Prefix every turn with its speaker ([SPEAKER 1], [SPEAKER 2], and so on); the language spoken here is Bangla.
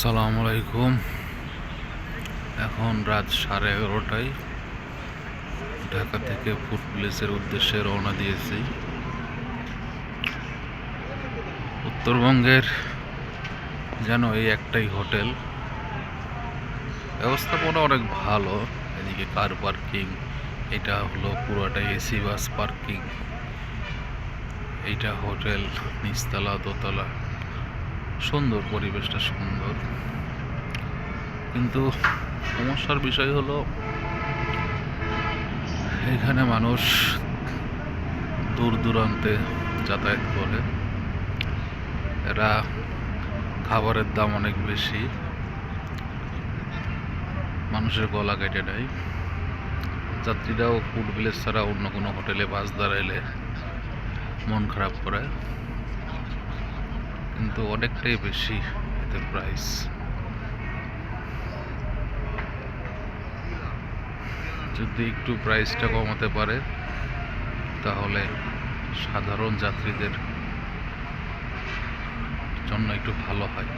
[SPEAKER 1] আসসালামু আলাইকুম। এখন রাত 11:30টায় ঢাকা থেকে ফুড প্লেসের উদ্দেশ্যে রওনা দিয়েছি। উত্তরবঙ্গের যেন এই একটাই হোটেল, ব্যবস্থাপনা অনেক ভালো। এদিকে কার পার্কিং, এটা হলো পুরোটাই এসি বাস পার্কিং। এইটা হোটেল, নিচতলা দোতলা, সুন্দর, পরিবেশটা সুন্দর। কিন্তু সমস্যার বিষয় হলো এখানে মানুষ দূর দূরান্তে যাতায়াত করে। এরা খাবারের দাম অনেক বেশি, মানুষের গলা কেটে নেয়। যাত্রীরাও ফুড ভিলেজ ছাড়া অন্য কোনো হোটেলে বাস দাঁড়াইলে মন খারাপ করে, কিন্তু অনেকটাই বেশি এতে প্রাইস। যদি একটু প্রাইসটা কমাতে পারে তাহলে সাধারণ যাত্রীদের জন্য একটু ভালো হয়।